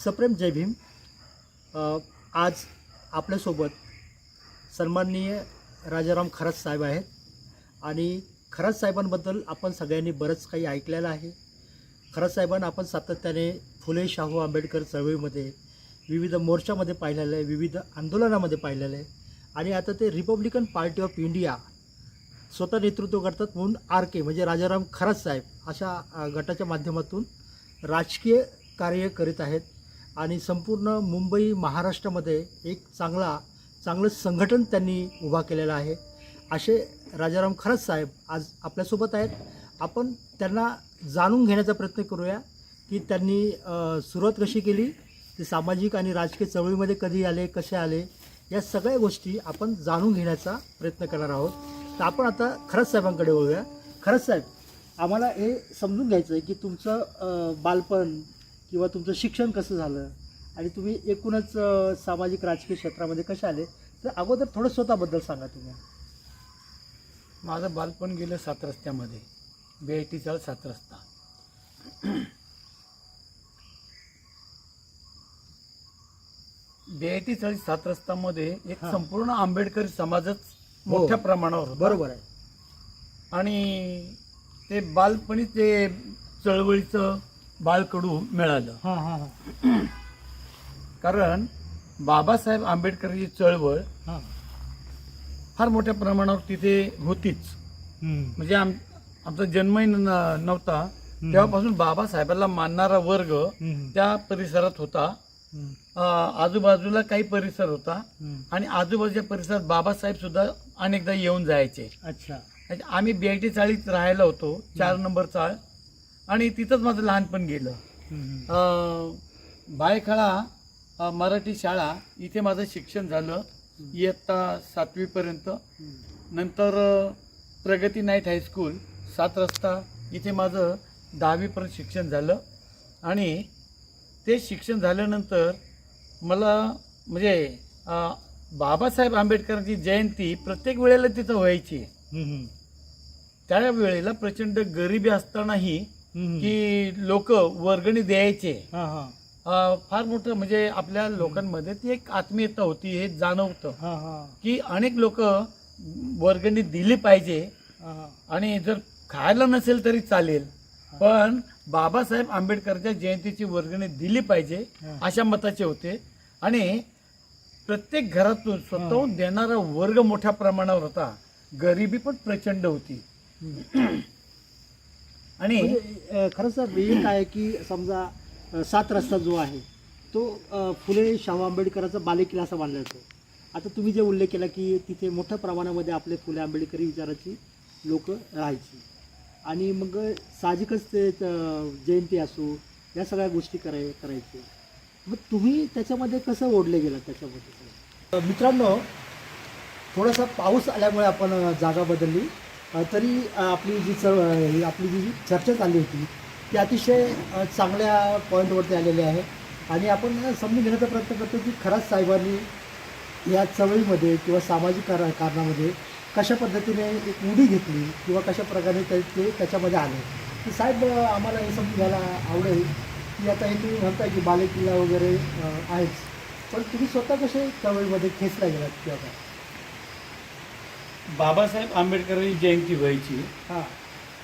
सप्रेम जय भीम। आज आपल्यासोबत सन्माननीय राजाराम खरात साहेब आहेत आणि खरात साहेबांबद्दल आपण सगळ्यांनी बरंच काही ऐकलेलं आहे। खरात साहेबांना आपण सातत्याने फुले शाहू आंबेडकर चळवळीमध्ये विविध मोर्चामध्ये पाहिलेलं आहे, विविध आंदोलनामध्ये पाहिलेलं आहे आणि आता ते रिपब्लिकन पार्टी ऑफ इंडिया स्वतः नेतृत्व करतात म्हणून RK म्हणजे राजाराम खरात साहेब अशा गटाच्या माध्यमातून राजकीय कार्य करीत आहेत आणि संपूर्ण मुंबई महाराष्ट्रामध्ये एक चांगलं संघटन त्यांनी उभा केलेलं आहे। असे राजाराम खरात साहेब आज आपल्यासोबत आहेत। आपण त्यांना जाणून घेण्याचा प्रयत्न करूया की त्यांनी सुरुवात कशी केली, ते सामाजिक आणि राजकीय चळवळीमध्ये कधी आले, कसे आले, या सगळ्या गोष्टी आपण जाणून घेण्याचा प्रयत्न करणार आहोत। तर आपण आता खरात साहेबांकडे वळूया। खरात साहेब, आम्हाला हे समजून घ्यायचं आहे की तुमचं बालपण किंवा तुमचं शिक्षण कसं झालं आणि तुम्ही एकूणच सामाजिक राजकीय क्षेत्रामध्ये कसे आले, तर अगोदर थोडं स्वतःबद्दल सांगा तुम्ही। माझं बालपण गेलं 7 रस्त्यामध्ये, BIT चाळ 7 रस्ता। BIT चाळ 7 रस्त्यामध्ये एक संपूर्ण आंबेडकरी समाजच मोठ्या प्रमाणावर होता। बरोबर आहे। आणि ते बालपणी ते चळवळीचं बाळकडू मिळालं। कारण बाबासाहेब आंबेडकरची चळवळ फार मोठ्या प्रमाणावर तिथे होतीच। म्हणजे आमचा जन्मही नव्हता तेव्हापासून बाबासाहेबांना मानणारा वर्ग त्या परिसरात होता। आजूबाजूला काही परिसर होता आणि आजूबाजूच्या परिसरात बाबासाहेब सुद्धा अनेकदा येऊन जायचे। अच्छा। आम्ही BIT चाळीत राहायला होतो, 4 नंबर चाळ, आणि तिथंच माझं लहानपण गेलं। बायखळा मराठी शाळा इथे माझं शिक्षण झालं इयत्ता 7वी पर्यंत। नंतर प्रगती नाईट हायस्कूल 7 रस्ता इथे माझं 10वी पर्यंत शिक्षण झालं। आणि ते शिक्षण झाल्यानंतर मला म्हणजे बाबासाहेब आंबेडकरांची जयंती प्रत्येक वेळेला तिथं व्हायची। त्या वेळेला प्रचंड गरिबी असतानाही की लोक वर्गणी द्यायचे। फार मोठं म्हणजे आपल्या लोकांमध्ये ती एक आत्मीयता होती, हे जाणवतं की अनेक लोक वर्गणी दिली पाहिजे आणि जर खायला नसेल तरी चालेल, पण बाबासाहेब आंबेडकरच्या जयंतीची वर्गणी दिली पाहिजे अशा मताचे होते। आणि प्रत्येक घरातून स्वतःहून देणारा वर्ग मोठ्या प्रमाणावर होता, गरिबी पण प्रचंड होती। आणि खरं सर एक आहे की समजा 7 रस्ता जो आहे तो फुले शाहू आंबेडकरांचा बालेकिल्ला असं मानला जातो। आता तुम्ही जे उल्लेख केला की तिथे मोठ्या प्रमाणामध्ये आपले फुले आंबेडकरी विचाराची लोक राहायची आणि मग साहजिकच ते जयंती असो या सगळ्या गोष्टी करायचे। मग तुम्ही त्याच्यामध्ये कसं ओढले गेलात त्याच्यामध्ये? मित्रांनो, थोडासा पाऊस आल्यामुळे आपण जागा बदलली, तरी आपली जी चर्चा चालली होती ती अतिशय चांगल्या पॉईंटवरती आलेली आहे आणि आपण समजून घेण्याचा प्रयत्न करतो की खरात साहेबांनी या चळवळीमध्ये किंवा सामाजिक कारणामध्ये कशा पद्धतीने एक उडी घेतली किंवा कशा प्रकारे ते त्याच्यामध्ये आले। तर साहेब, आम्हाला हे समजून घ्यायला आवडेल की आता हे तुम्ही म्हणताय की बालेकिल्ला वगैरे आहेच, पण तुम्ही स्वतः कसे चळवळीमध्ये खेचला गेलात किंवा काय? बाबासाहेब आंबेडकरांची जयंती व्हायची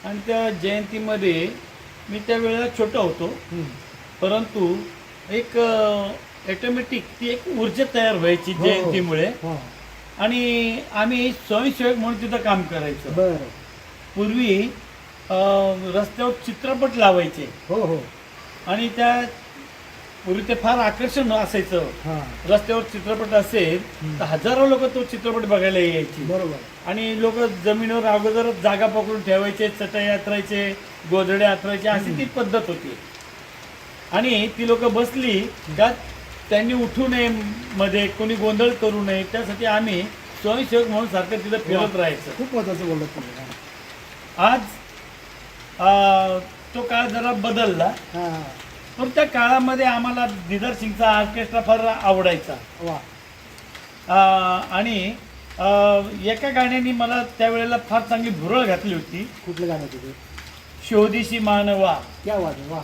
आणि त्या जयंतीमध्ये मी त्यावेळेला छोटा होतो, परंतु एक ऑटोमॅटिक ती एक ऊर्जा तयार व्हायची जयंतीमुळे। आणि आम्ही स्वयंसेवक म्हणून तिथं काम करायचो। पूर्वी रस्त्यावर चित्रपट लावायचे आणि त्या पूर्वी ते फार आकर्षण असायचं। रस्त्यावर चित्रपट असेल तर हजारो लोक तो चित्रपट बघायला यायची। बरोबर। आणि लोक जमिनीवर अगोदर जागा पकडून ठेवायचे, चटई आथरायचे, गोधडे आथरायचे, अशी ती पद्धत होती। आणि ती लोक बसली का त्यांनी उठू नये, मध्ये कोणी गोंधळ करू नये, त्यासाठी आम्ही स्वयंसेवक म्हणून सारखं तिथं फिरत राहायचं। खूप महत्त्वाचं बोलत तुम्ही। आज तो काळ जरा बदलला, पण त्या काळामध्ये आम्हाला दिदार सिंगचा ऑर्केस्ट्रा फार आवडायचा। आणि एका गाण्याने मला त्यावेळेला फार चांगली भुरळ घातली होती। कुठलं गाणं तुझं? शोधीशी मानवा। क्या बात आहे, वा।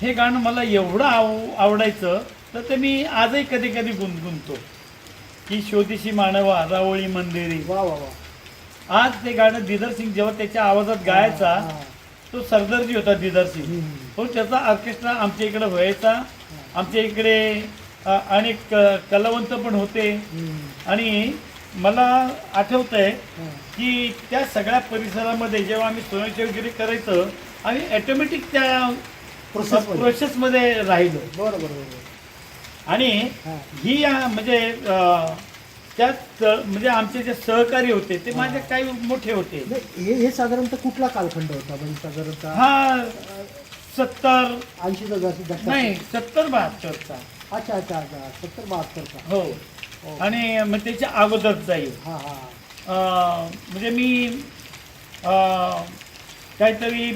हे गाणं मला एवढं आवडायचं तर ते मी आजही कधी कधी गुणगुणतो की शोधिशी मानवा रावळी मंदिरी. वा वा वा. आज ते गाणं दिदर सिंग जेव्हा त्याच्या आवाजात गायचा, हा. तो सरदारजी होता दिदर सिंग. तो त्याचा ऑर्केस्ट्रा आमच्या इकडे व्हायचा. आमच्या इकडे अनेक कलावंत पण होते. आणि मला आठवतंय की त्या सगळ्या परिसरामध्ये जेव्हा आम्ही स्वयंसेवगिरी करायचं आम्ही ऑटोमॅटिक त्या प्रोसेसमध्ये राहिलो. बरोबर बरोबर. आणि हा. ही म्हणजे त्यात म्हणजे आमचे जे सहकारी होते ते माझे काही मोठे होते. हे साधारणतः कुठला कालखंड होता म्हणजे साधारणतः हा 70 80चा दशक? नाही 70-72चा. अच्छा अच्छा अच्छा 70-72चा. हो. आणि मग त्याच्या अगोदर जाईल. हा हा. म्हणजे मी काहीतरी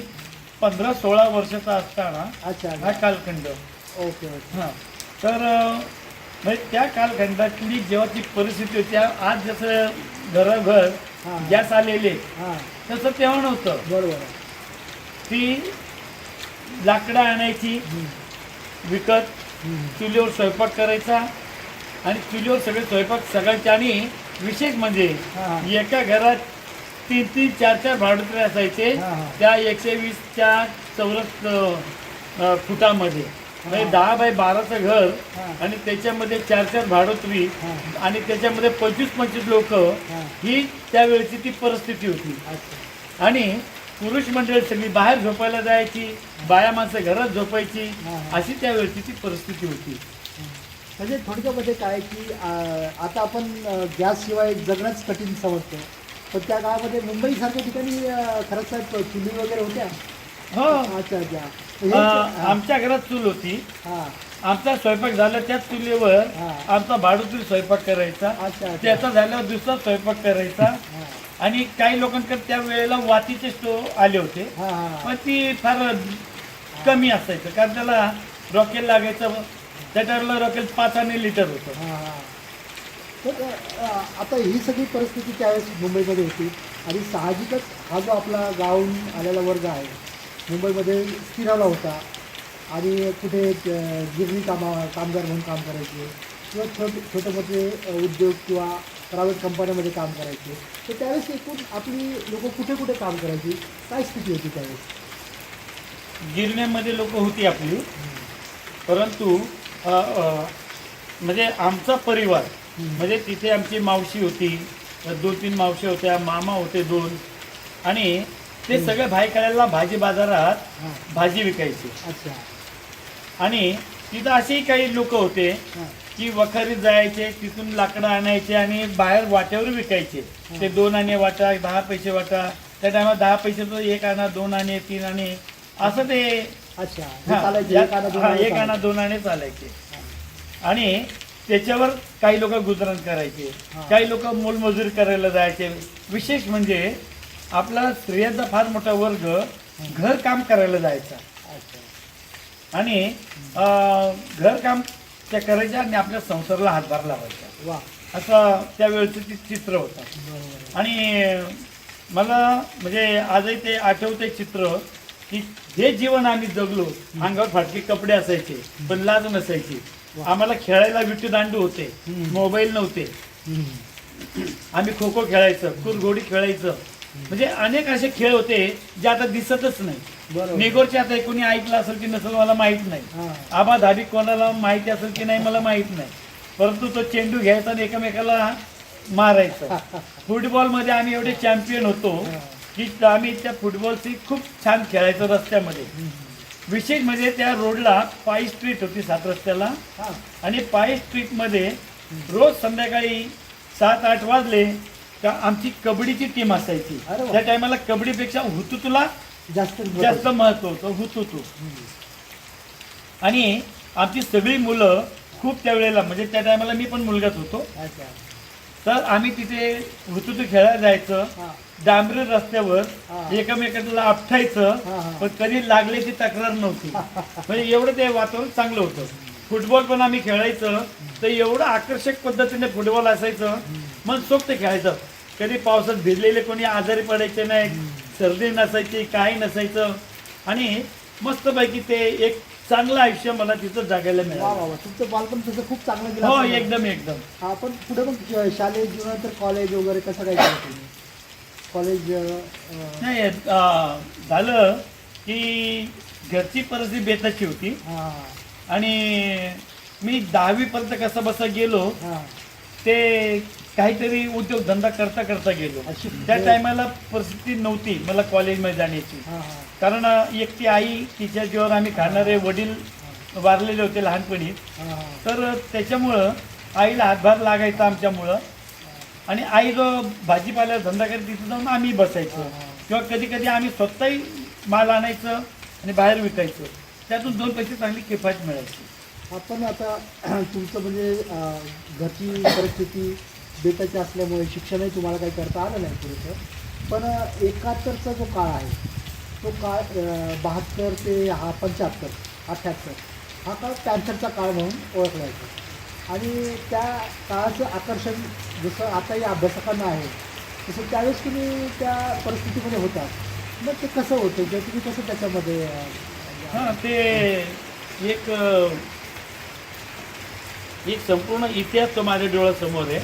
15-16 वर्षाचा असताना अच्छा हा कालखंड. Okay okay. हां. तर म्हणजे त्या कालखंडातली जेव्हा ती परिस्थिती होती, आज जसं घरोघर हां. गॅस आलेले हां तसं तेव्हा नव्हतं. बरोबर आहे. ती लाकडं आणायची विकत, चुलीवर स्वयंपाक करायचा आणि चुलीवर सगळे स्वयंपाक सगळ्यांचे. आणि विशेष म्हणजे हां. एका घरात 3-3, 4-4 भाडोत्रे असायचे हां. त्या 120च्या चौरस फुटामध्ये. म्हणजे 10x12चं घर हां. आणि त्याच्यामध्ये 4-4 भाडोत्री हां. आणि त्याच्यामध्ये 25-25 लोक. हां. ही त्यावेळची ती परिस्थिती होती. अच्छा. आणि पुरुष मंडळी सगळी बाहेर झोपायला जायची, बाया माणसं घरात झोपायची. हां. अशी त्यावेळची ती परिस्थिती होती. म्हणजे थोडक्यामध्ये काय की आता आपण गॅसशिवाय जगणंच कठीण समजतो, पण त्या काळामध्ये मुंबईसारख्या ठिकाणी खरंच साहेब चुली वगैरे होत्या. हो. अच्छा अच्छा. आमच्या घरात चूल होती. हां. आमचा स्वयंपाक झाला त्याच चुलीवर हां. आमचा भाडोत्री स्वयंपाक करायचा. अच्छा अच्छा. त्याचा झाल्यावर दुसरा स्वयंपाक करायचा. हां आणि काही लोकांकडे त्या वेळेला वातीचे स्टोव आले होते. हां हां. पण ती फार कमी असायचं कारण त्याला रॉकेल लागायचं. त्या टायमाला रॉकेल 5 आणे लिटर होतं. हां हां. तर आता ही सगळी परिस्थिती त्यावेळेस मुंबईमध्ये होती आणि साहजिकच हा जो आपला गावाहून आलेला वर्ग आहे मुंबईमध्ये स्थिरावला होता आणि कुठे गिरणी कामगार म्हणून काम करायचे किंवा छोटे मोठे उद्योग किंवा प्रायव्हेट कंपन्यामध्ये काम करायचे. तर त्यावेळेस एकूण आपली लोक कुठे कुठे काम करायची, काय स्थिती होती त्यावेळेस? गिरण्यामध्ये लोक होती आपली. परंतु म्हणजे आमचा परिवार म्हणजे तिथे आमची मावशी होती, 2-3 मावशी होत्या, मामा होते 2. आणि ते सगळे भायखळ्याला भाजी बाजारात हां. भाजी विकायचे. अच्छा. आणि तिथं असेही काही लोक होते हां की वखारीत जायचे, तिथून लाकडं आणायचे आणि बाहेर वाट्यावर विकायचे. ते 2 आणे वाटा, 10 पैसे वाटा. त्या टायमात 10 पैशाचं 1 आणा, 2 आणे, 3 आणे असं ते. अच्छा. हे हां, चालायचे, एक आणा, दोन हां, आणा 1 आणा, चालायचे. 2 आणे चालायचे. आणि त्याच्यावर काही लोक गुजरण करायचे, हां. काही लोक मोलमजुरी करायला जायचे. विशेष म्हणजे आपला स्त्रियांचा फार मोठा वर्ग घर काम करायला जायचा. अच्छा. आणि घरकाम त्या करायच्या आणि आपल्या संसाराला हातभार लावायचा. वा. असं त्यावेळेचं ते चित्र होतं. बरोबर आहे. आणि मला म्हणजे आजही ते आठवते चित्र की हे जीवन आम्ही जगलो. अंगावर फाटके कपडे असायचे पण लाज नसायची. आम्हाला खेळायला विट्टी दांडू होते, मोबाईल नव्हते. आम्ही खो खो खेळायचं, कुरघोडी खेळायचं. म्हणजे अनेक असे खेळ होते जे आता दिसतच नाही. बरोबर. नेगोरचे आता कोणी ऐकलं असेल की नसेल मला माहीत नाही. हां. आबा धाबी कोणाला माहिती असेल की नाही मला माहीत नाही. परंतु तो चेंडू घ्यायचा आणि एकमेकाला मारायचा. फुटबॉलमध्ये आम्ही एवढे चॅम्पियन होतो की आम्ही त्या फुटबॉलची खूप छान खेळायचो रस्त्यामध्ये. विशेष म्हणजे त्या रोडला पाय स्ट्रीट होती 7 रस्त्याला. हां. आणि पाय स्ट्रीटमध्ये रोज संध्याकाळी 7-8 वाजले का आमची कबड्डीची टीम असायची. अरे वा. त्या टायमाला कबड्डीपेक्षा हुतुतुला जास्त महत्व होतं. हुतुतू. आणि आमची सगळी मुलं खूप त्यावेळेला म्हणजे त्या टायमाला मी पण मुलगाच होतो. अच्छा. तर आम्ही तिथे हुतुतू खेळायला जायचं. हां. डांबरी रस्त्यावर हां. एकमेकाला आपटायचं. हां, हां. पण कधी लागल्याची तक्रार नव्हती. म्हणजे एवढं ते वातावरण चांगलं होतं. फुटबॉल पण आम्ही खेळायचं तर एवढं आकर्षक पद्धतीने फुटबॉल असायचं. मनसोक्त खेळायचं. कधी पावसात भिजलेले कोणी आजारी पडायचे नाही, सर्दी नसायची, काही नसायचं. आणि मस्तपैकी ते एक चांगलं आयुष्य मला तिथं जगायला वा मिळालं. वा वा, तुमचं बालपण तसं खूप चांगलं गेलं हो असं मला. एकदम एकदम. हा, पण पुढे मग शालेय जीवनानंतर कॉलेज वगैरे कसं काय केलं तुम्ही? कॉलेज नाही झालं की घरची परिस्थिती बेताची होती हां आणि मी 10वी पर्यंत कसं बसा गेलो हां ते काहीतरी उद्योगधंदा करता करता गेलो. अशी त्या टायमाला परिस्थिती नव्हती मला कॉलेजमध्ये जाण्याची, हां हां कारण एकटी आई, तिच्या जीवावर आम्ही खाणारे वडील वारलेले होते लहानपणी, हां हां तर त्याच्यामुळं आईला हातभार लागायचा आमच्यामुळं. आणि आई जो भाजीपाला धंदा करत तिथं जाऊन आम्ही बसायचो किंवा कधी कधी आम्ही स्वतःही माल आणायचं आणि बाहेर विकायचं, त्यातून 2 पैसे चांगली किफायत मिळायची. आपण आता तुमचं म्हणजे घरची परिस्थिती बेताची असल्यामुळे शिक्षणही तुम्हाला काही करता आलं नाही पुरेसं, पण 71चा जो काळ आहे तो काळ 72 ते 75 78 हा काळ कॅन्सरचा काळ म्हणून ओळखला जातो. आणि त्या काळाचं आकर्षण जसं आताही अभ्यासकांना आहे तसं त्यावेळेस तुम्ही त्या परिस्थितीमध्ये होता, मग ते कसं होतं किंवा तुम्ही कसं त्याच्यामध्ये हां, ते एक संपूर्ण इतिहास तो माझ्या डोळ्यासमोर आहे.